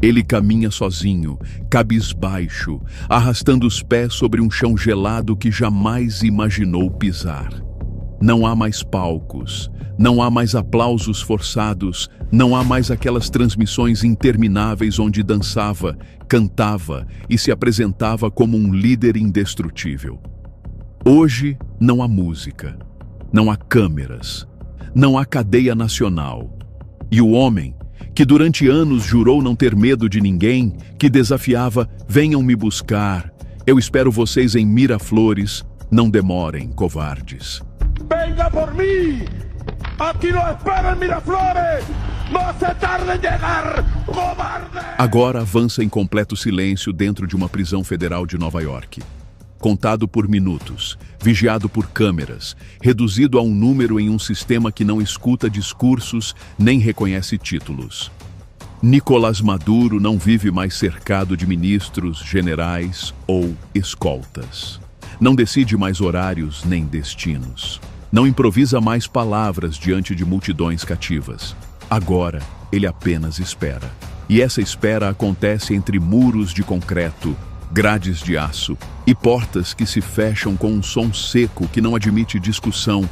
Ele caminha sozinho, cabisbaixo, arrastando os pés sobre um chão gelado que jamais imaginou pisar. Não há mais palcos, não há mais aplausos forçados, não há mais aquelas transmissões intermináveis onde dançava, cantava e se apresentava como um líder indestrutível. Hoje não há música, não há câmeras, não há cadeia nacional. E o homem, que durante anos jurou não ter medo de ninguém, que desafiava, venham me buscar, eu espero vocês em Miraflores, não demorem, covardes. Venga por mim! Aqui lo espero em Miraflores! Não se tarde em chegar, covarde! Agora avança em completo silêncio dentro de uma prisão federal de Nova York. Contado por minutos, vigiado por câmeras, reduzido a um número em um sistema que não escuta discursos nem reconhece títulos. Nicolás Maduro não vive mais cercado de ministros, generais ou escoltas. Não decide mais horários nem destinos. Não improvisa mais palavras diante de multidões cativas. Agora, ele apenas espera. E essa espera acontece entre muros de concreto, grades de aço e portas que se fecham com um som seco que não admite discussão,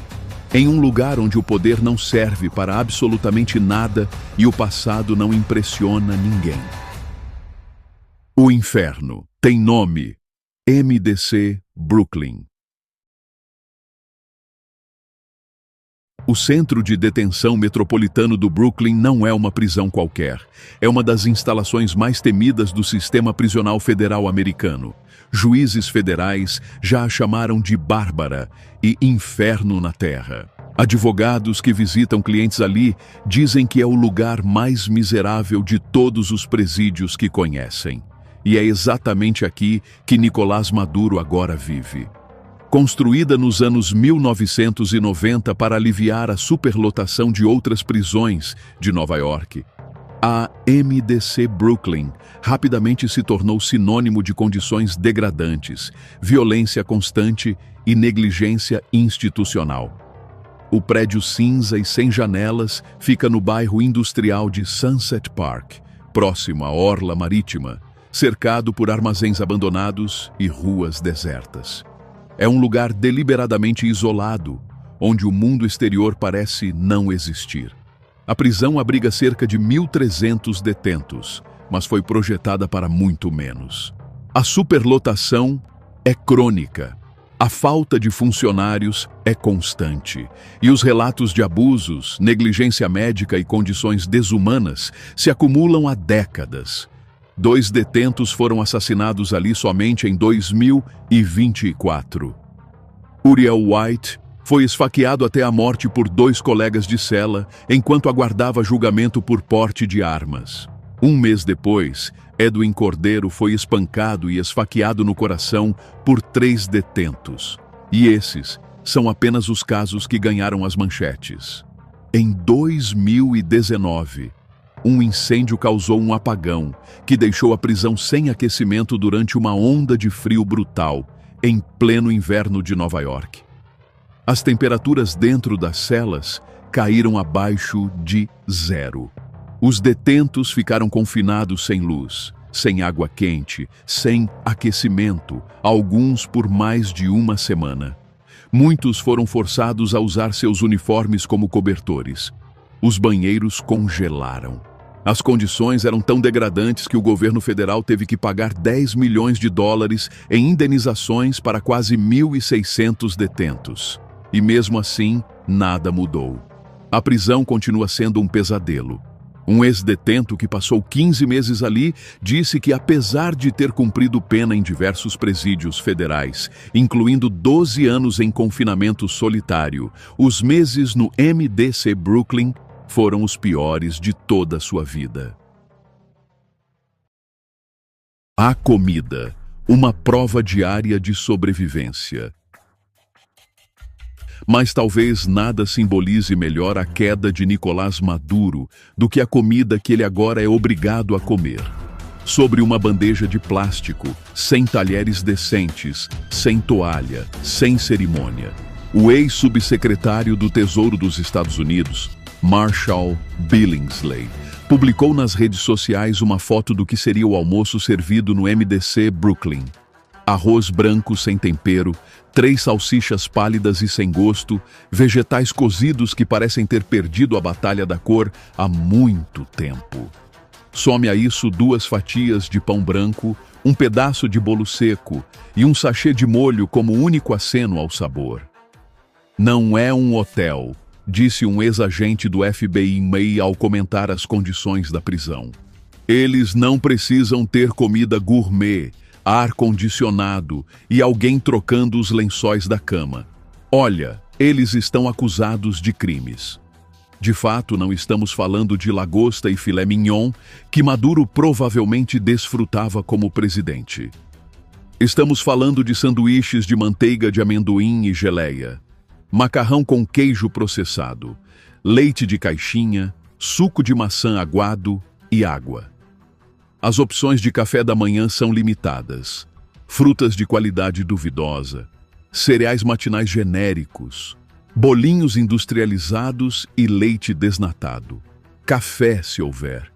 em um lugar onde o poder não serve para absolutamente nada e o passado não impressiona ninguém. O inferno tem nome: MDC Brooklyn. O Centro de Detenção Metropolitano do Brooklyn não é uma prisão qualquer. É uma das instalações mais temidas do sistema prisional federal americano. Juízes federais já a chamaram de Bárbara e Inferno na Terra. Advogados que visitam clientes ali dizem que é o lugar mais miserável de todos os presídios que conhecem. E é exatamente aqui que Nicolás Maduro agora vive. Construída nos anos 1990 para aliviar a superlotação de outras prisões de Nova York, a MDC Brooklyn rapidamente se tornou sinônimo de condições degradantes, violência constante e negligência institucional. O prédio cinza e sem janelas fica no bairro industrial de Sunset Park, próximo à orla marítima, cercado por armazéns abandonados e ruas desertas. É um lugar deliberadamente isolado, onde o mundo exterior parece não existir. A prisão abriga cerca de 1.300 detentos, mas foi projetada para muito menos. A superlotação é crônica, a falta de funcionários é constante, e os relatos de abusos, negligência médica e condições desumanas se acumulam há décadas. 2 detentos foram assassinados ali somente em 2024. Uriel White foi esfaqueado até a morte por 2 colegas de cela enquanto aguardava julgamento por porte de armas. 1 mês depois, Edwin Cordeiro foi espancado e esfaqueado no coração por 3 detentos. E esses são apenas os casos que ganharam as manchetes. Em 2019, um incêndio causou um apagão que deixou a prisão sem aquecimento durante uma onda de frio brutal, em pleno inverno de Nova York. As temperaturas dentro das celas caíram abaixo de 0. Os detentos ficaram confinados sem luz, sem água quente, sem aquecimento, alguns por mais de 1 semana. Muitos foram forçados a usar seus uniformes como cobertores. Os banheiros congelaram. As condições eram tão degradantes que o governo federal teve que pagar $10 milhões em indenizações para quase 1.600 detentos. E mesmo assim, nada mudou. A prisão continua sendo um pesadelo. Um ex-detento que passou 15 meses ali disse que, apesar de ter cumprido pena em diversos presídios federais, incluindo 12 anos em confinamento solitário, os meses no MDC Brooklyn foram os piores de toda a sua vida. A comida, uma prova diária de sobrevivência. Mas talvez nada simbolize melhor a queda de Nicolás Maduro do que a comida que ele agora é obrigado a comer. Sobre uma bandeja de plástico, sem talheres decentes, sem toalha, sem cerimônia. O ex-subsecretário do Tesouro dos Estados Unidos Marshall Billingsley, publicou nas redes sociais uma foto do que seria o almoço servido no MDC Brooklyn. Arroz branco sem tempero, 3 salsichas pálidas e sem gosto, vegetais cozidos que parecem ter perdido a batalha da cor há muito tempo. Some a isso 2 fatias de pão branco, um pedaço de bolo seco e um sachê de molho como único aceno ao sabor. Não é um hotel, disse um ex-agente do FBI em May ao comentar as condições da prisão. Eles não precisam ter comida gourmet, ar-condicionado e alguém trocando os lençóis da cama. Olha, eles estão acusados de crimes. De fato, não estamos falando de lagosta e filé mignon, que Maduro provavelmente desfrutava como presidente. Estamos falando de sanduíches de manteiga de amendoim e geleia, macarrão com queijo processado, leite de caixinha, suco de maçã aguado e água. As opções de café da manhã são limitadas. Frutas de qualidade duvidosa, cereais matinais genéricos, bolinhos industrializados e leite desnatado. Café, se houver.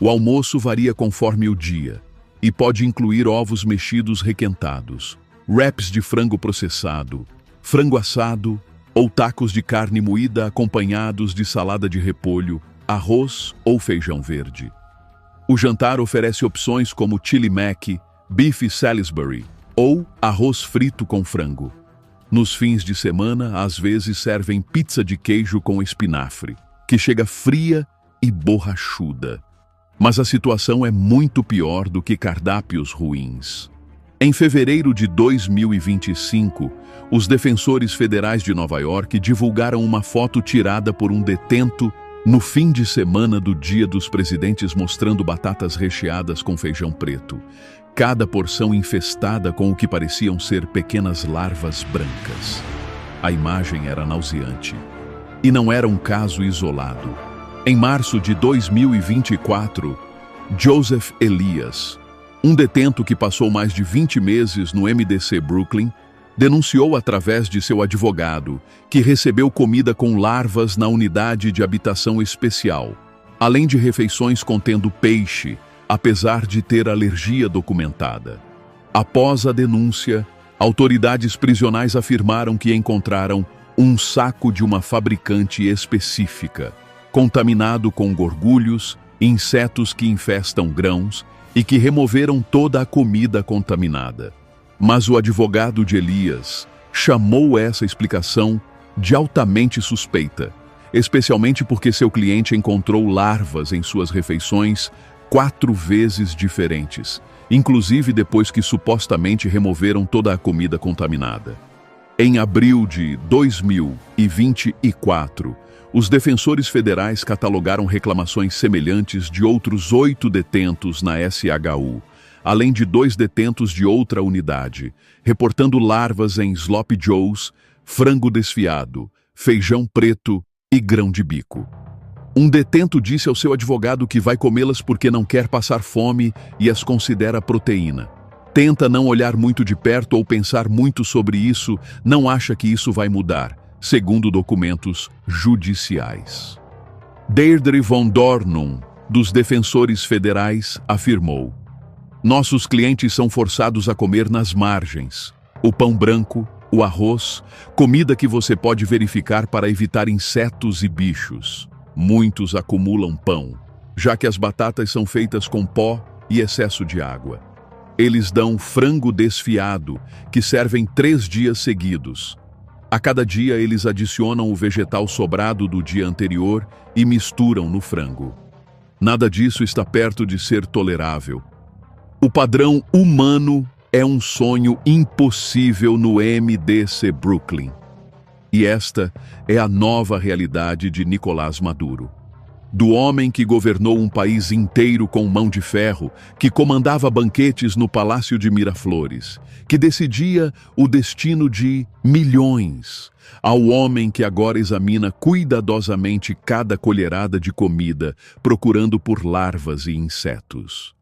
O almoço varia conforme o dia e pode incluir ovos mexidos requentados, wraps de frango processado, frango assado ou tacos de carne moída acompanhados de salada de repolho, arroz ou feijão verde. O jantar oferece opções como chili mac, bife Salisbury ou arroz frito com frango. Nos fins de semana, às vezes servem pizza de queijo com espinafre, que chega fria e borrachuda. Mas a situação é muito pior do que cardápios ruins. Em fevereiro de 2025, os defensores federais de Nova York divulgaram uma foto tirada por um detento no fim de semana do Dia dos Presidentes, mostrando batatas recheadas com feijão preto, cada porção infestada com o que pareciam ser pequenas larvas brancas. A imagem era nauseante. E não era um caso isolado. Em março de 2024, Joseph Elias, um detento que passou mais de 20 meses no MDC Brooklyn, denunciou através de seu advogado que recebeu comida com larvas na unidade de habitação especial, além de refeições contendo peixe, apesar de ter alergia documentada. Após a denúncia, autoridades prisionais afirmaram que encontraram um saco de uma fabricante específica, contaminado com gorgulhos, insetos que infestam grãos e que removeram toda a comida contaminada. Mas o advogado de Elias chamou essa explicação de altamente suspeita, especialmente porque seu cliente encontrou larvas em suas refeições 4 vezes diferentes, inclusive depois que supostamente removeram toda a comida contaminada. Em abril de 2024, os defensores federais catalogaram reclamações semelhantes de outros 8 detentos na SHU, além de 2 detentos de outra unidade, reportando larvas em Sloppy Joes, frango desfiado, feijão preto e grão de bico. Um detento disse ao seu advogado que vai comê-las porque não quer passar fome e as considera proteína. Tenta não olhar muito de perto ou pensar muito sobre isso, não acha que isso vai mudar, segundo documentos judiciais. Deirdre von Dornum, dos defensores federais, afirmou: "Nossos clientes são forçados a comer nas margens. O pão branco, o arroz, comida que você pode verificar para evitar insetos e bichos. Muitos acumulam pão, já que as batatas são feitas com pó e excesso de água. Eles dão frango desfiado, que servem 3 dias seguidos. A cada dia eles adicionam o vegetal sobrado do dia anterior e misturam no frango. Nada disso está perto de ser tolerável. O padrão humano é um sonho impossível no MDC Brooklyn. E esta é a nova realidade de Nicolás Maduro. Do homem que governou um país inteiro com mão de ferro, que comandava banquetes no Palácio de Miraflores, que decidia o destino de milhões, ao homem que agora examina cuidadosamente cada colherada de comida, procurando por larvas e insetos.